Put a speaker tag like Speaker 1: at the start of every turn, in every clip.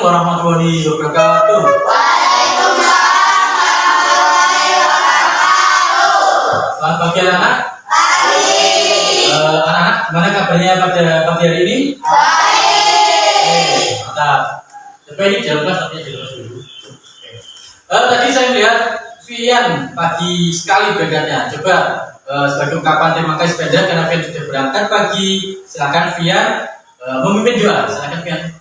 Speaker 1: Assalamualaikum warahmatullahi wabarakatuh.
Speaker 2: Waalaikumsalam warahmatullahi wabarakatuh.
Speaker 1: Selamat pagi anak-anak. Anak-anak, gimana kabarnya pada pagi hari ini?
Speaker 2: Baik.
Speaker 1: Mantap. Coba ini dalam kelas, artinya di kelas dulu. Tadi saya melihat Vian pagi sekali berangkatnya. Coba sebagai ungkapan terima kasih sepeda karena Vian sudah berangkat pagi. Silakan Vian memimpin doa. Silakan Vian.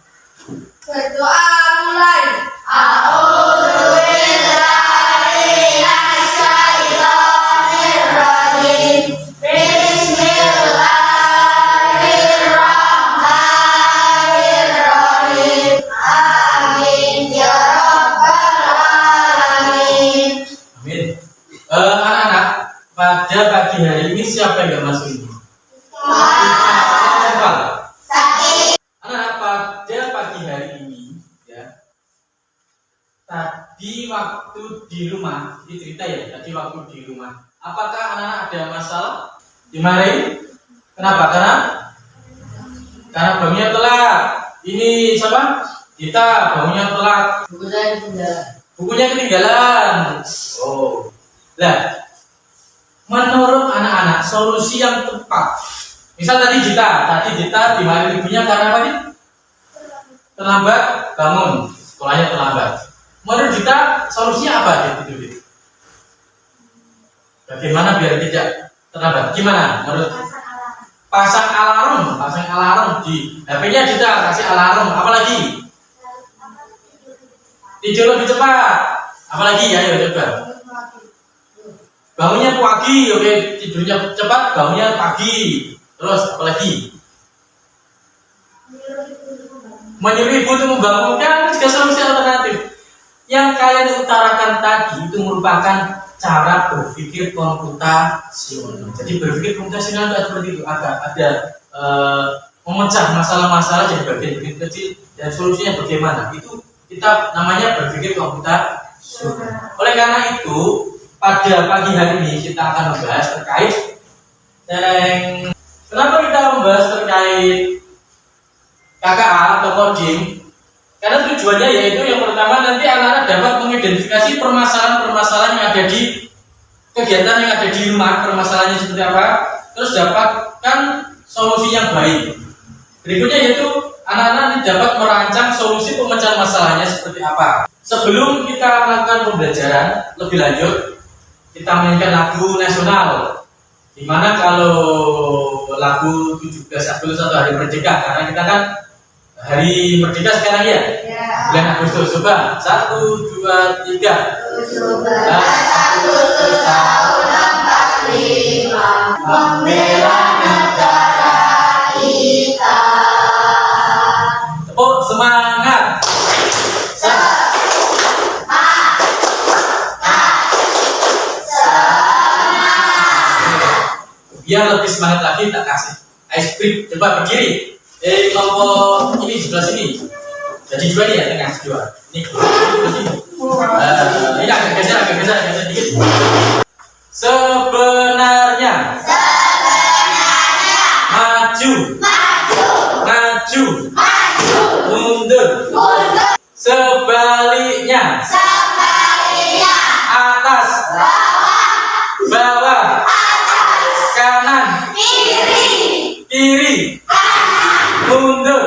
Speaker 2: Berdoa mulai. A'udzubillahiminasyaitonirrajim. Bismillahirrahmanirrahim. Amin ya rabbal alamin.
Speaker 1: Amin. Anak-anak, pada pagi hari ini siapa yang gak masuk ini? Anak-anak, pada pagi hari ini ya, tadi waktu di rumah, ini cerita ya, tadi waktu di rumah, apakah anak-anak ada masalah? Dimarahin? Kenapa? Karena bangunnya telat. Ini siapa? Kita bangunnya telat. Bukunya ketinggalan. Oh. Nah, menurut anak-anak solusi yang tepat. Misal tadi Jita dimarahin ibunya karena apa nih? Terlambat bangun, sekolahnya terlambat. Menurut Jita solusinya apa gitu? Bagaimana biar tidak terlambat? Gimana? Menurut pasang alarm di HP-nya Jita, kasih alarm. Apalagi? Tidur lebih cepat. Apalagi? Ayo coba. Bangunnya pagi, oke, tidurnya cepat, bangunnya pagi. Terus apalagi? Menyuruh ibu untuk membangunkan, juga solusi alternatif. Yang kalian utarakan tadi itu merupakan cara berpikir komputasional. Jadi berpikir komputasional itu seperti itu, ada memecah masalah-masalah jadi bagian-bagian kecil dan solusinya bagaimana. Itu kita namanya berpikir komputasional. Oleh karena itu, pada pagi hari ini kita akan membahas terkait kenapa kita membahas terkait KKA atau coding? Karena tujuannya yaitu yang pertama nanti anak-anak dapat mengidentifikasi permasalahan-permasalahan yang ada di kegiatan yang ada di rumah, permasalahannya seperti apa, terus dapatkan solusi yang baik. Berikutnya yaitu anak-anak dapat merancang solusi pemecahan masalahnya seperti apa. Sebelum kita melakukan pembelajaran lebih lanjut, kita mainkan lagu nasional. Dimana kalau lagu 17 Agustus atau Hari Merdeka, karena kita kan Hari Merdeka sekarang ya, bulan Agustus. Coba 1, 2, 3.
Speaker 2: 17 Agustus tahun 45 membela negara kita.
Speaker 1: Tepuk semangat. Biar lebih semangat lagi tak kasih ice cream. Coba berdiri. Kelompok ini sebelah sini. Jadi dua nih ya, tengah dua. Ini sebelah sini. Ini agak geser dikit. Sebenarnya. Maju. Mundur. Sebaliknya. Atas. Bawah. Kanan. Kiri. Mundur.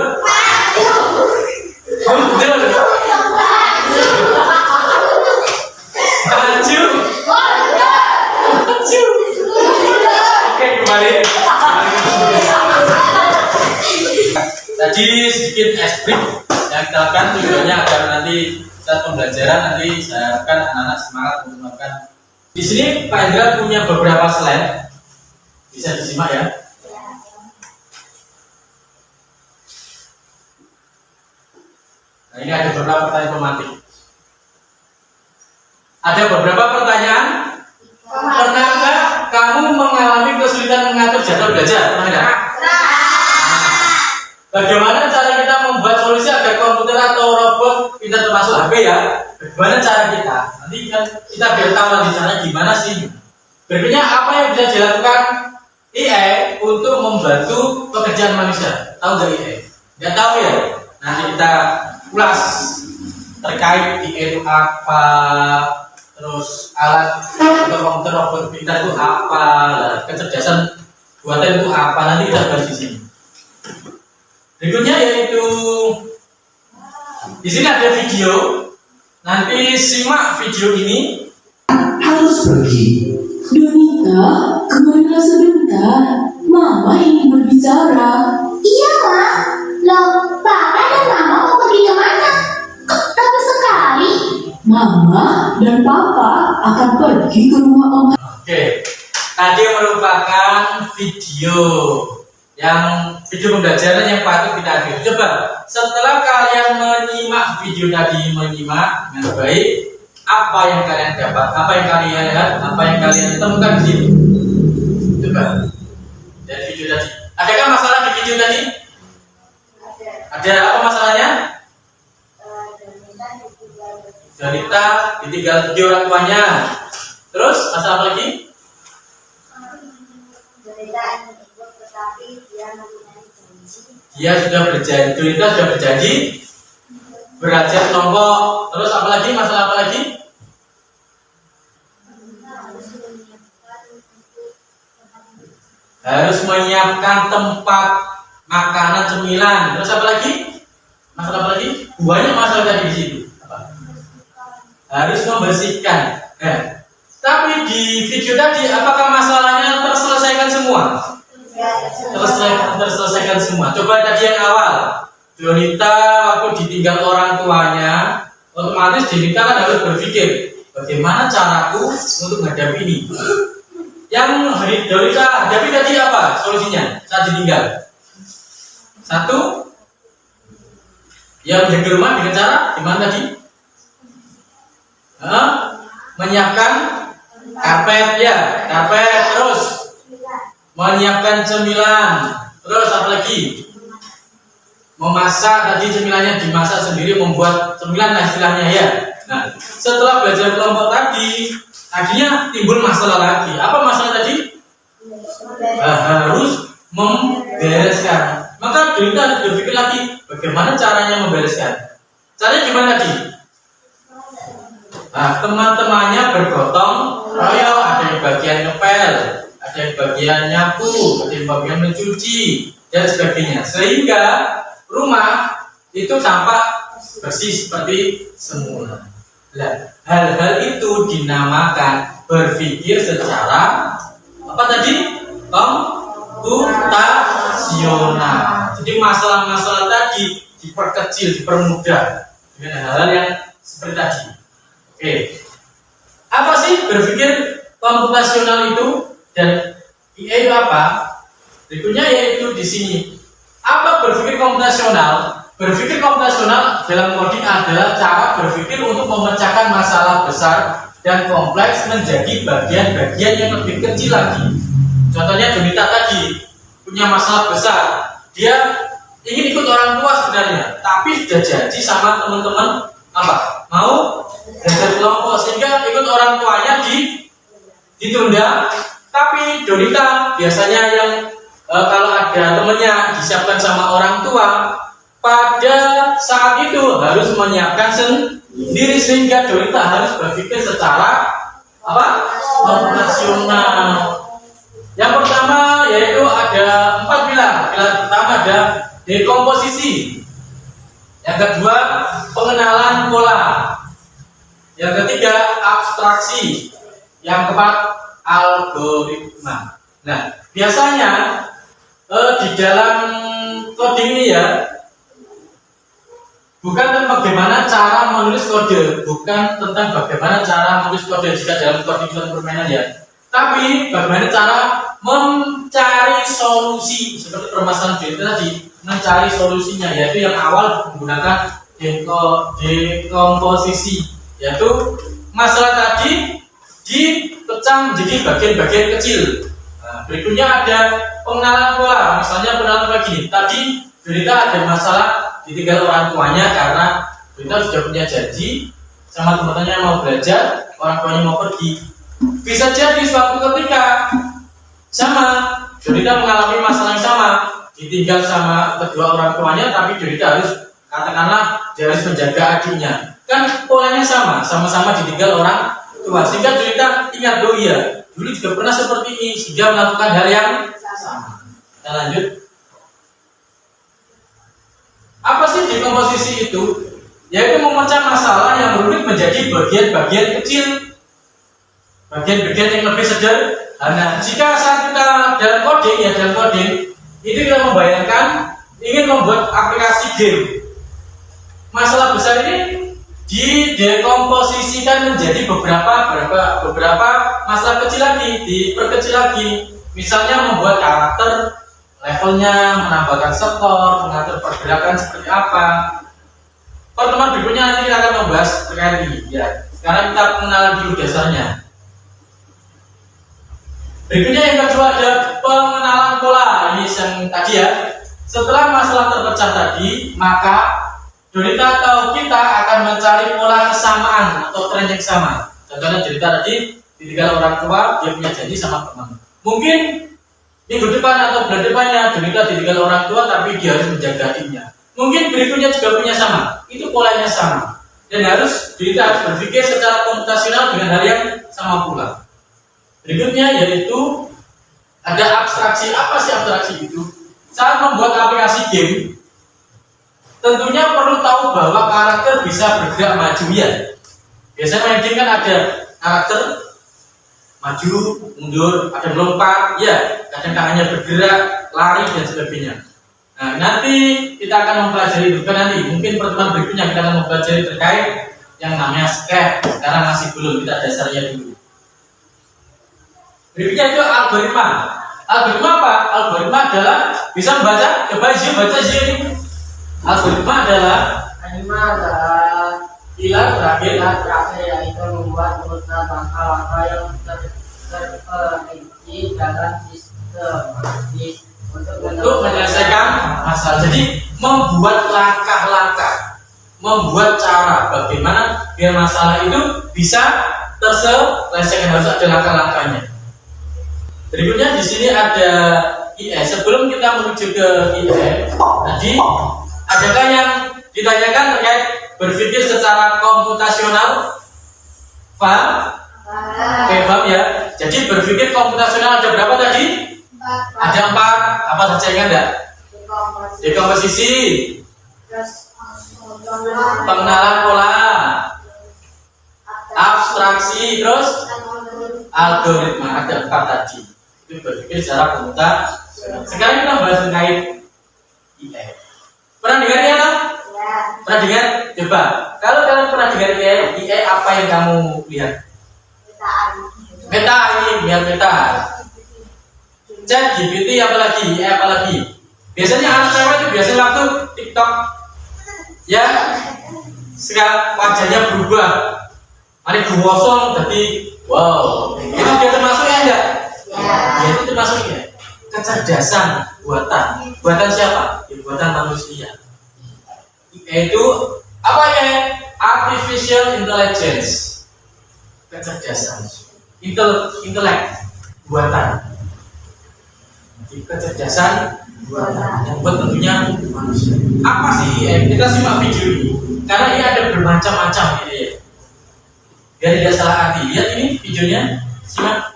Speaker 1: Maju. Oke, kembali. Tadi sedikit ekstrim yang kita lakukan tujuannya agar nanti saat pembelajaran nanti saya harapkan anak-anak semangat untuk melakukan. Di sini Pak Indra punya beberapa slide, bisa disimak ya. Nah, ini ada beberapa pertanyaan pemantik. Ada beberapa pertanyaan. Pernahkah kamu mengalami kesulitan mengatur jadwal belajar? Pernah tidak? Bagaimana cara kita membuat solusi agar komputer atau robot pintar termasuk HP ya? Bagaimana cara kita? Nanti kita biar tahu nanti cara gimana sih. Berikutnya apa yang bisa dilakukan AI untuk membantu pekerjaan manusia? Tahu nggak AI? Nggak tahu ya? nanti kita ulas terkait dia itu apa, terus alat atau komputer robot pintar itu apa, kecerdasan buatan itu apa, nanti kita bahas di sini. Berikutnya yaitu di sini ada video, nanti simak video ini.
Speaker 3: Harus pergi.
Speaker 4: Donita, kemarilah sebentar. Mama ingin berbicara.
Speaker 2: Iya, Mak. Loh, Papa dan Mama mau pergi kemana? Kok lama sekali?
Speaker 4: Mama dan Papa akan pergi ke rumah Om.
Speaker 1: Oke, tadi merupakan video pembelajaran yang patut kita akhiri. Coba setelah kalian menyimak video tadi, menyimak dengan baik, apa yang kalian dapat, apa yang kalian lihat, apa yang kalian temukan di sini. Coba dari video tadi. Adakah masalah di video tadi? Ada apa masalahnya? Donita ditinggal pergi orang tuanya. Terus masalah apa lagi? Dia sudah berjanji, Donita sudah berjanji belajar kelompok. Terus apa lagi? Masalah apa lagi? Harus menyiapkan tempat makanan cemilan. Terus apa lagi? Masalah apa lagi? Banyak masalah tadi di situ. Harus membersihkan. Tapi di video tadi, apakah masalahnya terselesaikan semua? Terselesaikan semua. Coba tadi yang awal, Donita waktu ditinggal orang tuanya, otomatis Donita kan harus berpikir bagaimana caraku untuk menghadapi ini. Yang Donita hadapi tadi apa solusinya saat ditinggal? Satu, ya menjaga rumah dengan cara gimana tadi? Menyiapkan karpet, ya karpet, terus menyiapkan cemilan, terus apa lagi? Memasak, tadi cemilannya dimasak sendiri, membuat cemilan lah istilahnya ya. Nah, setelah belajar kelompok tadi, akhirnya timbul masalah lagi. Apa masalah tadi? Harus membereskan. Maka Donita harus berpikir lagi, bagaimana caranya membereskan. Caranya gimana tadi? Nah, teman-temannya bergotong royong, ada yang bagian ngepel, ada yang bagian nyapu, ada yang bagian mencuci, dan sebagainya. Sehingga rumah itu tampak bersih seperti semula. Nah, hal-hal itu dinamakan berpikir secara apa tadi? Komputasional. Jadi masalah-masalah tadi diperkecil, dipermudah dengan hal-hal yang seperti tadi. Oke. Apa sih berpikir komputasional itu dan IA itu apa? Berikutnya yaitu di sini. Apa berpikir komputasional? Berpikir komputasional dalam coding adalah cara berpikir untuk memecahkan masalah besar dan kompleks menjadi bagian-bagian yang lebih kecil lagi. Contohnya Donita tadi punya masalah besar. Dia ingin ikut orang tua sebenarnya, tapi sudah janji sama teman-teman apa? Mau belajar kelompok, sehingga ikut orang tuanya ditunda. Tapi Donita biasanya yang kalau ada temennya disiapkan sama orang tua, pada saat itu harus menyiapkan sendiri, sehingga Donita harus berpikir secara apa? Komputasional. Yang pertama yaitu ada 4 pilar. Pilar pertama ada dekomposisi. Yang kedua pengenalan pola. Yang ketiga abstraksi. Yang keempat algoritma. Nah, biasanya di dalam coding ini ya, bukan tentang bagaimana cara menulis kode, bukan tentang bagaimana cara menulis kode jika dalam coding permainan ya, tapi bagaimana cara mencari solusi seperti permasalahan Donita tadi, mencari solusinya, yaitu yang awal menggunakan dekomposisi, yaitu masalah tadi dipecah menjadi bagian-bagian kecil. Nah, berikutnya ada pengenalan pola. Misalnya pengenalan pola gini. Tadi Donita ada masalah ditinggal orang tuanya karena Donita sudah punya janji sama teman-temannya mau belajar, orang tuanya mau pergi. Bisa jadi suatu ketika sama Donita mengalami masalah yang sama, ditinggal sama kedua orang tuanya, tapi Donita harus katakanlah dia harus menjaga adiknya, kan polanya sama-sama ditinggal orang tua, sehingga Junita ingat, oh iya, dulu juga pernah seperti ini, sehingga melakukan hal yang sama. Kita lanjut. Apa sih dekomposisi itu? Yaitu memecah masalah yang rumit menjadi bagian-bagian kecil, bagian-bagian yang lebih sederhana. Jika saat kita dalam coding, itu kita membayangkan ingin membuat aplikasi game. Masalah besar ini didekomposisikan menjadi beberapa masalah kecil lagi, diperkecil lagi. Misalnya membuat karakter, levelnya, menambahkan skor, mengatur pergerakan seperti apa. Pertemuan berikutnya nanti kita akan membahas terkait ini. Ya, sekarang kita mengenal dulu dasarnya. Berikutnya yang kedua ada pengenalan pola. Ini yang tadi ya. Setelah masalah terpecah tadi, maka Junita atau kita akan mencari pola kesamaan atau tren yang sama. Contohnya Junita tadi ditinggal orang tua, dia punya janji sama teman. Mungkin minggu depan atau bulan depannya Junita ditinggal orang tua, tapi dia harus menjaga adiknya. Mungkin berikutnya juga punya sama, itu polanya sama. Dan Junita harus berpikir secara komputasional dengan hal yang sama pula. Berikutnya yaitu ada abstraksi. Apa sih abstraksi itu? Saat membuat aplikasi game, tentunya perlu tahu bahwa karakter bisa bergerak maju ya. Biasanya main game kan ada karakter maju, mundur, ada melompat, ya, kadang tangannya bergerak, lari dan sebagainya. Nah, nanti kita akan mempelajari juga nanti, mungkin pertemuan berikutnya kita akan mempelajari terkait yang namanya sketch. Sekarang masih belum, kita dasarnya dulu. Berikutnya itu algoritma. Algoritma apa? Algoritma adalah bisa membaca. Coba Zio baca Zio ini. Algoritma adalah pilar terakhir
Speaker 5: yaitu membuat urutan langkah-langkah yang terperinci dalam sistematis
Speaker 1: untuk menyelesaikan masalah. Jadi membuat langkah-langkah, membuat cara bagaimana biar masalah itu bisa terselesaikan, harus ada langkah-langkahnya. Berikutnya di sini ada IE. Sebelum kita menuju ke IE, tadi adakah yang ditanyakan terkait berpikir secara komputasional? Paham? Oke, paham ya. Jadi berpikir komputasional ada berapa tadi? Ada 4. Apa saja ingat enggak? Dekomposisi, pengenalan pola, abstraksi, terus algoritma. Ada 4 tadi. Itu berpikir secara komputasional. Sekarang kita bahas terkait IE. Pernah dengar ya? Pernah dengar? Coba. Kalau kalian pernah dengar IE, apa yang kamu lihat? Meta ini, lihat meta. Chat GPT apalagi? IE apalagi? Biasanya anak cewek itu biasanya waktu TikTok, ya, sekarang wajahnya berubah. Mari gosong, jadi wow. Itu dia termasuk ya enggak? Ya, itu termasuk ya. Kecerdasan buatan siapa? Ya, buatan manusia. Yaitu apa ya? Artificial intelligence, kecerdasan, intelek, buatan, kecerdasan buatan yang buat tentunya manusia. Apa sih IE? Kita simak video ini karena ini ada bermacam-macam ini ya. Biar tidak salah arti. Lihat ini videonya, simak.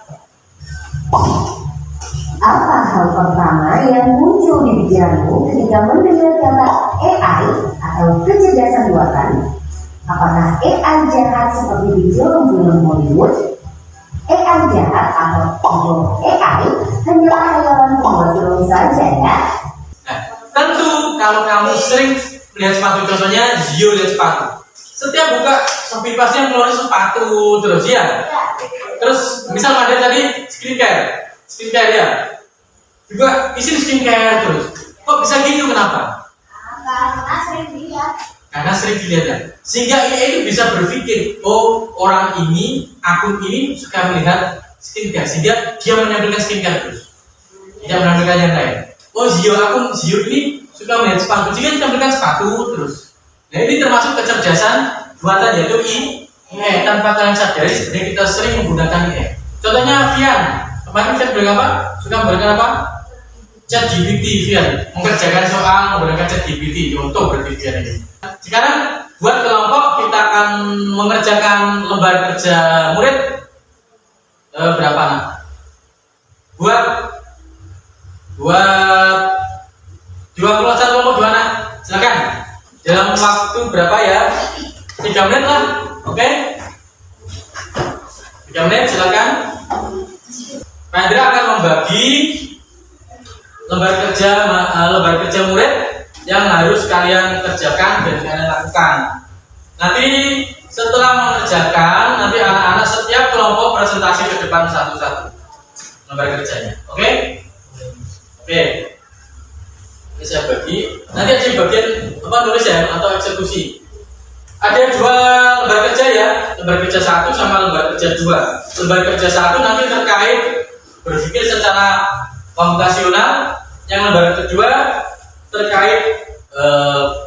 Speaker 6: Apa hal pertama yang muncul di pikiranmu ketika mendengar kata AI atau kecerdasan buatan? Apakah AI jahat seperti di film-film Hollywood? AI jahat atau AI hanyalah hayalan pembuat film saja ya?
Speaker 1: Nah, tentu kalau kamu sering melihat sepatu, contohnya Zio lihat sepatu, setiap buka shopee pasti yang keluar sepatu terus ya. Terus misal ada tadi skincare ya, juga isi skincare terus. Kok bisa gitu? Kenapa? Karena sering dilihat ya. Sehingga IE itu bisa berpikir, oh orang ini, akun ini suka melihat skincare, sehingga dia menampilkan skincare terus, tidak menampilkan yang lain. Oh akun Zio ini suka melihat sepatu, sehingga ditampilkan sepatu terus. Nah ini termasuk kecerdasan buatan, yaitu IE. Tanpa kalian sadari sebenarnya kita sering menggunakan IE. Contohnya Vian, kemarin Vian bilang apa? Suka menggunakan apa? ChatGPT Vian, mengerjakan soal menggunakan ChatGPT untuk berarti Vian ini. Sekarang buat kelompok kita akan mengerjakan lembar kerja murid berapa nak? Buat 21 kelompok 2 anak. Silakan. Dalam waktu berapa ya? 3 menit lah. Oke? 3 menit silakan. Pak Indra akan membagi lembar kerja murid yang harus kalian kerjakan dan kalian lakukan. Nanti setelah mengerjakan, nanti anak-anak setiap kelompok presentasi ke depan satu-satu lembar kerjanya. Oke? Oke. Ini saya bagi. Nanti ada bagian apa tulis ya atau eksekusi. Ada 2 lembar kerja ya, lembar kerja 1 sama lembar kerja 2. Lembar kerja 1 nanti terkait berpikir secara komputasional, yang lembar kedua terkait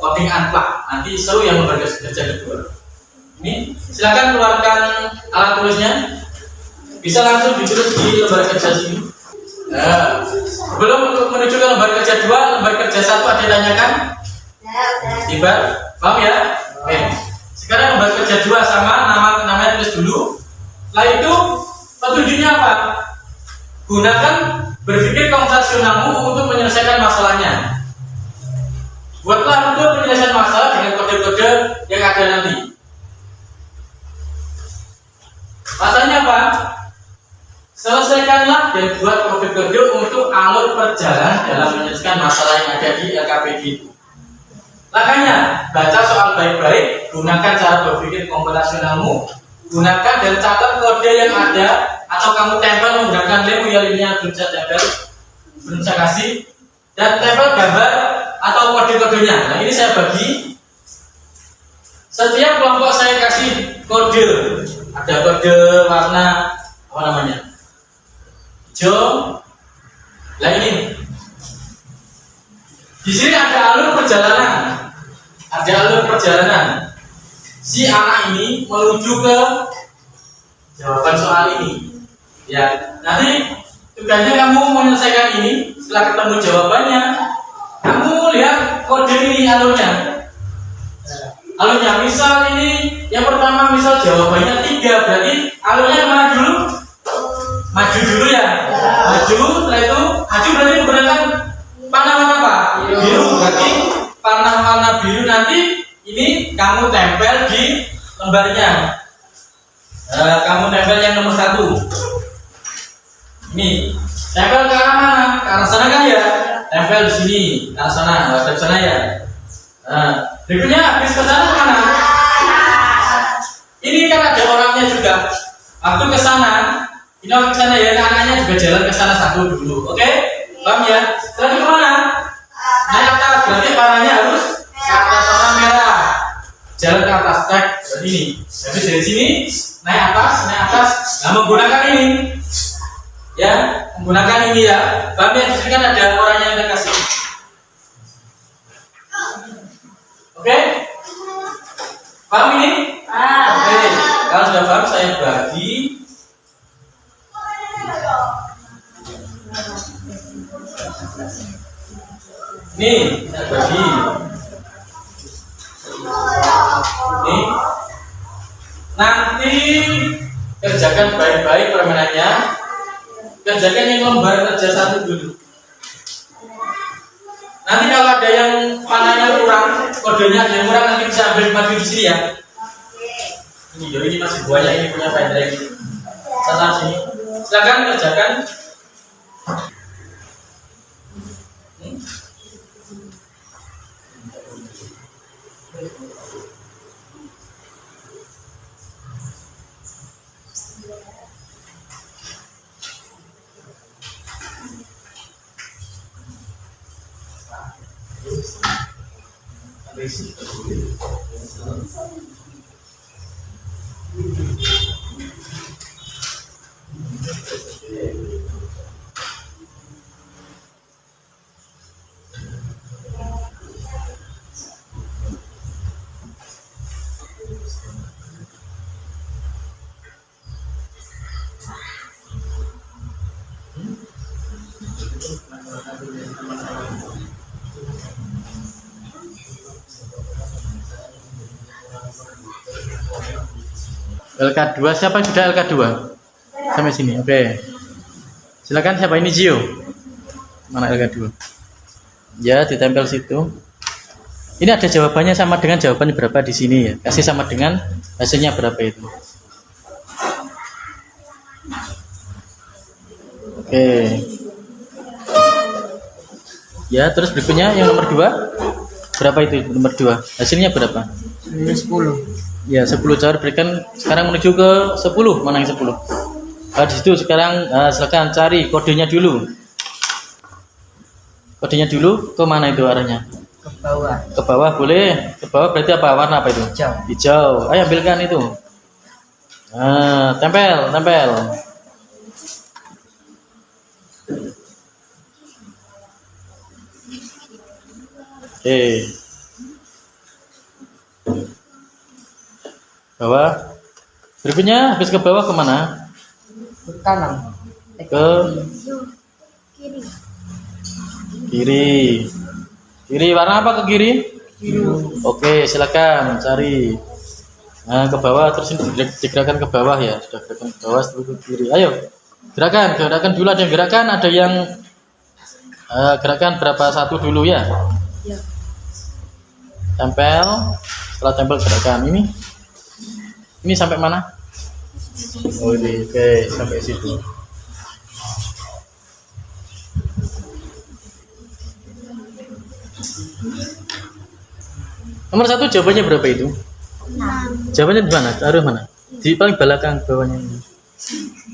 Speaker 1: coding unplug. Nanti seru yang lembar kerja kedua. Ini silakan keluarkan alat tulisnya. Bisa langsung ditulis di lembar kerja sini. Nah, sebelum menuju ke lembar kerja 2, lembar kerja 1 ada yang tanyakan? Tiba, paham ya? Oke. Sekarang lembar kerja 2 sama namanya tulis dulu. Setelah itu petunjuknya apa? Gunakan berpikir komputasionalmu untuk menyelesaikan masalahnya. Buatlah untuk penyelesaian masalah dengan kode-kode yang ada nanti. Masalahnya apa? Selesaikanlah dan buat kode-kode untuk alur perjalanan dalam menyelesaikan masalah yang ada di LKPD itu. Makanya baca soal baik-baik, gunakan cara berpikir komputasionalmu, gunakan dan catat kode yang ada, atau kamu tempel menggunakan lem ya linear, belum saya kasih, dan tempel gambar atau kode-kodenya. Nah ini saya bagi. Setiap kelompok saya kasih kode. Ada kode warna apa namanya? Hijau. Nah ini. Di sini ada alur perjalanan. Ada alur perjalanan. Si anak ini menuju ke jawaban soal ini. Ya, nanti tugasnya kamu menyelesaikan ini. Setelah ketemu jawabannya, kamu lihat kode ini alurnya. Alurnya misal ini yang pertama, misal jawabannya 3, berarti alurnya mana dulu? Maju dulu ya. Maju, setelah itu maju berarti menggunakan panah warna apa? Biru. Berarti panah warna biru nanti ini kamu tempel di lembarnya. Kamu tempel yang nomor 1. Ini tempel ke arah mana? Ke arah sana kan ya? Tempel di sini, ke arah sana, ke sana ya. Berikutnya habis ke sana mana? Ini kan ada orangnya juga. Waktu ke sana, ini orang ke sana ya, anaknya juga jalan ke sana satu dulu. Oke? Paham ya? Setelah itu kemana? Naik atas, berarti panahnya harus ke atas warna merah. Jalan ke atas, tek, berarti ini. Habis dari sini, naik atas. Nah, menggunakan ini. Ya, menggunakan ini ya. Paham ya? Di sini kan ada orangnya yang terkasih. Oke? Paham ini? Oke. Kalau sudah paham, saya bagi. Nih, saya bagi. Nih. Nanti kerjakan baik-baik permainannya. Kerjakan yang lembar kerja 1 dulu. Nanti kalau ada yang panahnya kurang, kodenya ada yang kurang, nanti bisa ambil maju di sini ya. Ini masih banyak, ini punya Pak Indra ini. Salah sini. Silakan kerjakan. LK2 siapa yang sudah LK2? Sampai sini. Oke. Silakan siapa ini Gio? Mana LK2? Ya, ditempel situ. Ini ada jawabannya sama dengan jawaban berapa di sini ya. Kasih sama dengan hasilnya berapa itu. Oke. Ya, terus berikutnya yang nomor 2. Berapa itu nomor 2? Hasilnya berapa?
Speaker 5: 10.
Speaker 1: Ya, 10 cara berikan. Sekarang menuju ke 10. Mana yang 10? Di situ sekarang silakan cari kodenya dulu. Kodenya dulu ke mana itu arahnya?
Speaker 5: Ke bawah.
Speaker 1: Ke bawah boleh. Ke bawah berarti apa? Warna apa itu?
Speaker 5: Hijau.
Speaker 1: Hijau. Ayo ambilkan itu. Tempel. Oke. Bawah. Berikutnya habis ke bawah kemana?
Speaker 5: Ke kanan.
Speaker 1: Ke kiri. Kiri warna apa ke kiri?
Speaker 5: Biru.
Speaker 1: Oke, silakan cari. Nah, ke bawah terus ini digerakkan ke bawah ya. Sudah gerakan ke bawah terus ke kiri. Ayo. Gerakan dulu, ada yang gerakan, ada yang gerakan berapa satu dulu ya.
Speaker 5: Ya.
Speaker 1: Tempel. Setelah tempel gerakan ini sampai mana? Oh ini, oke, sampai situ. Nomor 1 jawabannya berapa itu? 6. Jawabannya di mana? Taruh mana? Di paling belakang bawahnya ini.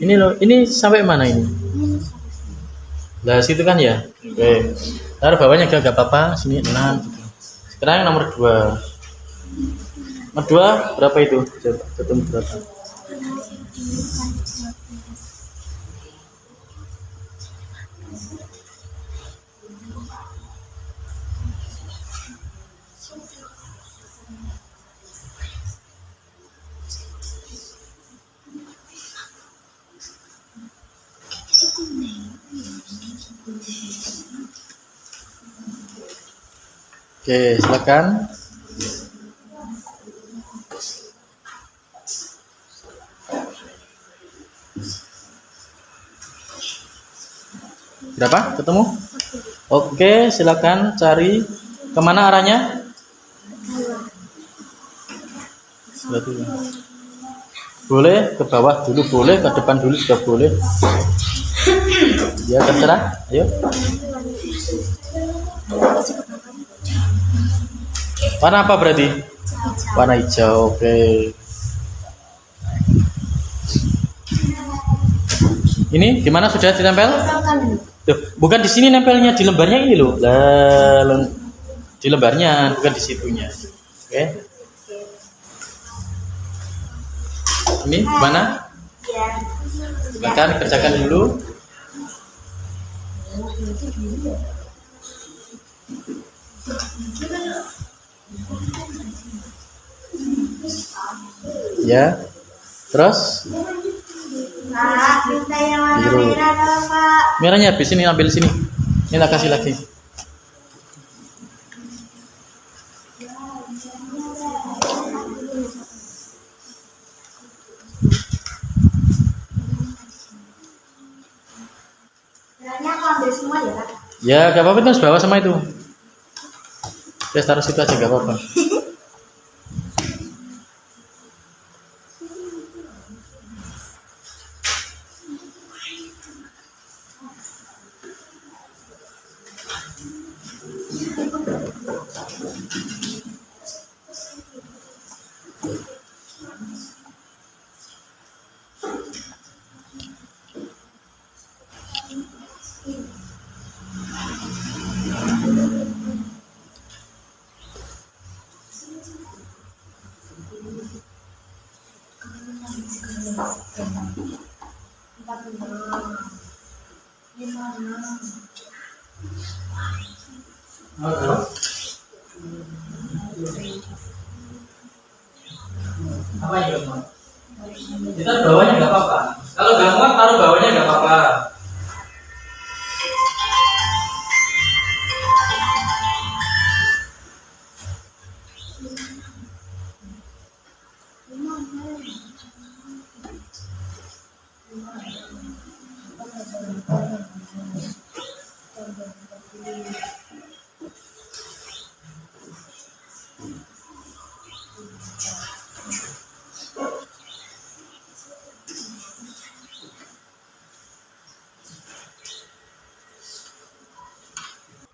Speaker 1: Ini loh, ini sampai mana ini? Lah situ kan ya. Oke. Taruh bawahnya gak apa-apa, sini 6 gitu. Sekarang yang nomor 2. Nomor 2 berapa itu? Ketemu berapa? Oke, silakan. Berapa? Ketemu? Oke, silakan cari kemana arahnya? Boleh ke bawah dulu, boleh ke depan dulu juga boleh. Ya terserah. Ayo. Warna apa berarti? Warna hijau. Oke. Ini gimana sudah ditempel? Duh, bukan di sini nempelnya, di lembarnya ini loh. Di lembarnya, bukan di situnya. Oke. Ini mana? Silakan kerjakan dulu. Ya. Terus?
Speaker 2: Minta yang warna
Speaker 1: Biru.
Speaker 2: merah dong, Pak.
Speaker 1: Merahnya habis, ini ambil sini. Ini tak kasih lagi.
Speaker 2: Merahnya aku ambil semua ya, Pak.
Speaker 1: Ya, gak apa-apa, terus bawa sama itu. Ya, taruh situ aja, gak apa-apa. Apa ya, Bang? Kita bawahnya nggak apa-apa. Kalau nggak muat, taruh bawahnya nggak apa-apa.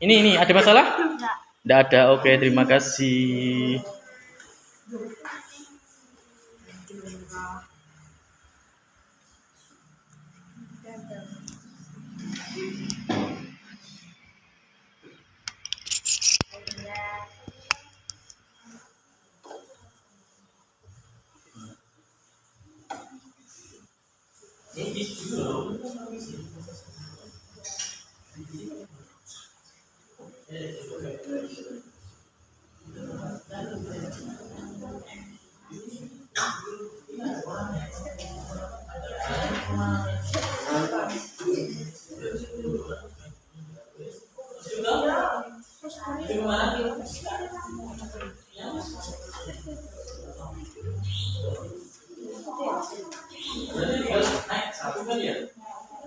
Speaker 1: Ini ada masalah? Tidak ada. Oke, terima kasih. Berarti tinggal naik satu kan ya?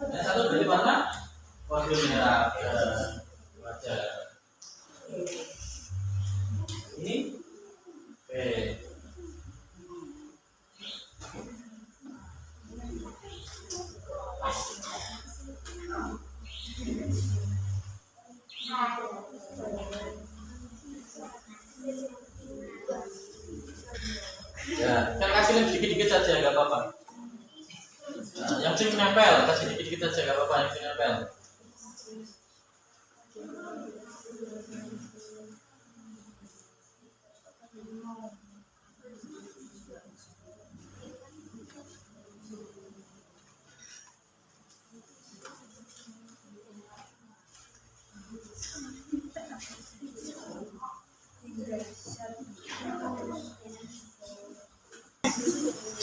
Speaker 1: Naik satu berarti warna kode merah ke wajah. Ini oke. Ya, kan kasih lem dikit-dikit saja, nggak apa-apa. Nah, yang sering nempel, kasih dikit-dikit saja, nggak apa-apa yang sering nempel.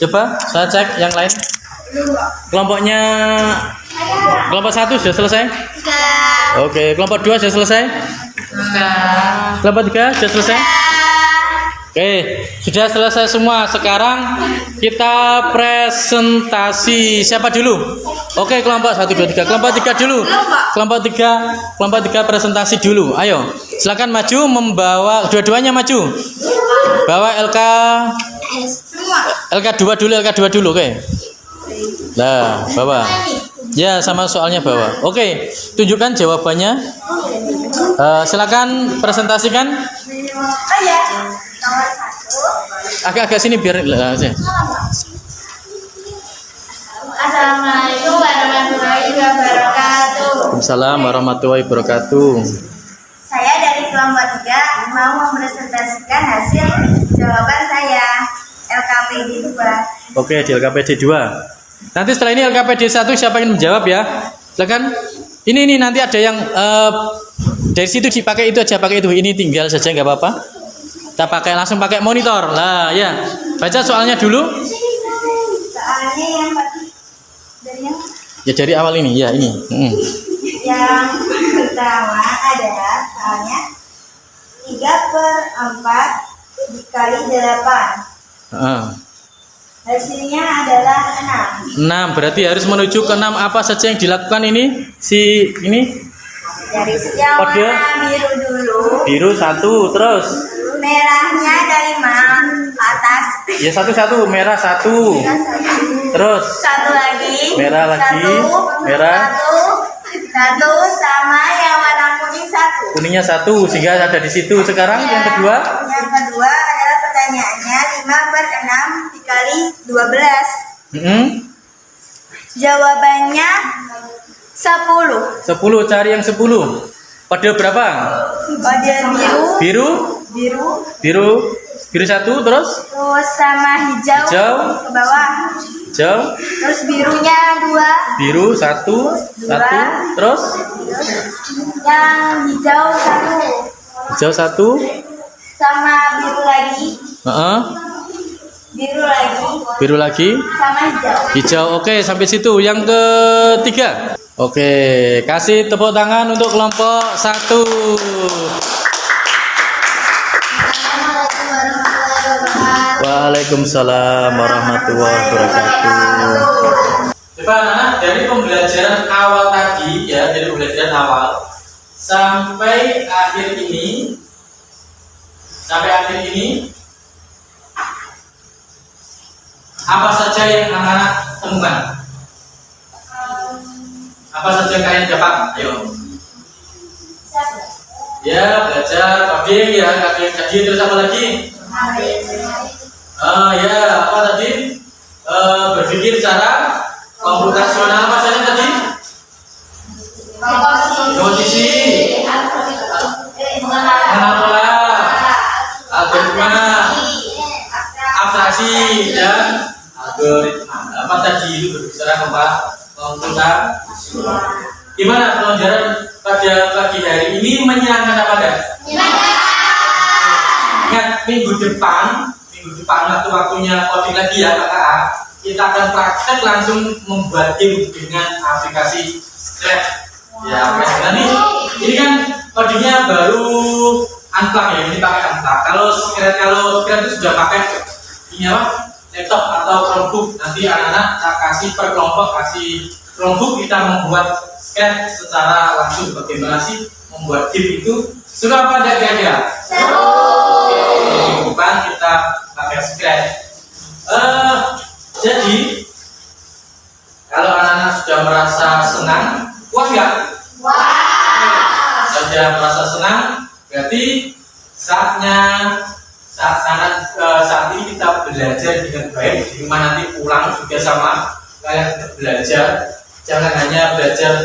Speaker 1: Coba saya cek yang lain. Kelompoknya kelompok 1 sudah selesai? Oke, kelompok 2 sudah selesai? Kelompok 3 sudah selesai? Oke, sudah selesai semua. Sekarang kita presentasi. Siapa dulu? Oke, kelompok 1 2 3. Kelompok 3 dulu. Kelompok 3 presentasi dulu. Ayo, silakan maju membawa dua-duanya maju. Bawa LK2 dulu, oke. Nah, bawa. Ya, sama soalnya bawa. Oke, tunjukkan jawabannya. Silakan presentasikan. Agak-agak sini biar aja.
Speaker 2: Assalamualaikum warahmatullahi wabarakatuh.
Speaker 1: Waalaikumsalam warahmatullahi wabarakatuh.
Speaker 2: Saya dari kelompok 3 mau mempresentasikan hasil jawaban saya LKPD 2.
Speaker 1: Oke, di LKPD 2. Nanti setelah ini LKPD 1 siapa yang menjawab ya? Silakan. Ini nanti ada yang dari situ dipakai itu aja, pakai itu. Ini tinggal saja nggak apa-apa. Kita langsung pakai monitor. Lah, ya. Baca soalnya dulu.
Speaker 2: Soalnya yang dari yang
Speaker 1: Ya dari awal ini, ya ini.
Speaker 2: Yang pertama adalah soalnya 3/4 dikali 8. Hasilnya adalah
Speaker 1: 6. Berarti harus menuju ke 6. Apa saja yang dilakukan ini?
Speaker 2: Garis yang
Speaker 1: Kode?
Speaker 2: warna biru dulu.
Speaker 1: Biru 1, terus
Speaker 2: Merahnya dari mana ke atas.
Speaker 1: ya satu-satu, merah 1. Terus
Speaker 2: Satu lagi.
Speaker 1: Merah lagi.
Speaker 2: Satu,
Speaker 1: Merah.
Speaker 2: Satu sama yang warna kuning 1.
Speaker 1: kuningnya 1 sehingga ada di situ. Sekarang yang kedua.
Speaker 2: Yang kedua adalah pertanyaannya 5/6 dikali 12. Jawabannya 10.
Speaker 1: 10, cari yang 10. Kode berapa?
Speaker 2: Kode biru.
Speaker 1: Biru 1, terus
Speaker 2: Terus sama hijau.
Speaker 1: Hijau.
Speaker 2: Ke bawah.
Speaker 1: hijau.
Speaker 2: Terus birunya 2.
Speaker 1: Biru 1, terus
Speaker 2: Yang hijau 1.
Speaker 1: hijau 1.
Speaker 2: Sama biru lagi.
Speaker 1: Biru lagi.
Speaker 2: Sama hijau.
Speaker 1: Hijau. Oke, sampai situ. Yang ketiga. Oke, kasih tepuk tangan untuk kelompok 1. Waalaikumsalam warahmatullahi wabarakatuh. Coba anak dari pembelajaran awal tadi ya, dari pembelajaran awal sampai akhir ini, apa saja yang anak-anak temukan? Apa saja yang kalian dapat? Ayo. Ya, belajar coding ya, tadi terus apa lagi? Ya, apa tadi? Berpikir secara komputasional apa saja tadi? Komposisi, mengelola, algoritma, abstraksi dan algoritma. Apa tadi itu berbicara komputasi? Gimana pelajaran pada pagi hari ini menyenangkan apa enggak? Ingat minggu depan waktunya coding lagi ya kakak. Kita akan praktek langsung membuat game dengan aplikasi Scratch. Ya, ini kan codingnya baru unplug ya, ini pakai unplug. Kalau Scratch itu sudah pakai ini apa? Laptop atau Chromebook. Nanti anak-anak saya kasih per kelompok, kasih Chromebook, kita membuat Scratch secara langsung. Bagaimana sih membuat game itu? Sudah apa enggak kira-kira? Oke, depan kita pakai Scratch. Jadi kalau anak-anak sudah merasa senang, puas nggak? Sudah merasa senang, berarti saat ini kita belajar dengan baik. Di rumah nanti pulang juga sama kalian belajar. Jangan hanya belajar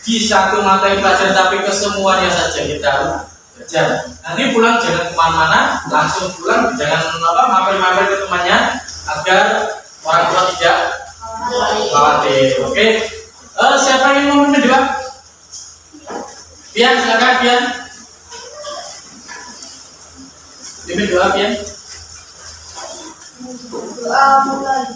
Speaker 1: di satu materi pelajaran, tapi kesemuanya saja kita belajar. Nanti pulang jangan kemana-mana, langsung pulang, jangan mampir-mampir ke temannya agar orang tua tidak khawatir. Oke. Siapa yang mau memimpin doa? Pian, silakan Pian. Memimpin doa Pian.
Speaker 2: Doa mulai.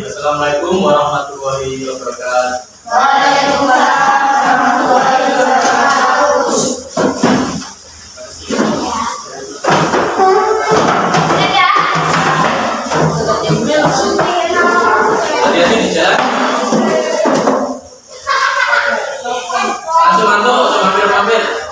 Speaker 1: Assalamualaikum warahmatullahi wabarakatuh. Hati-hati di jalan. Langsung mampir.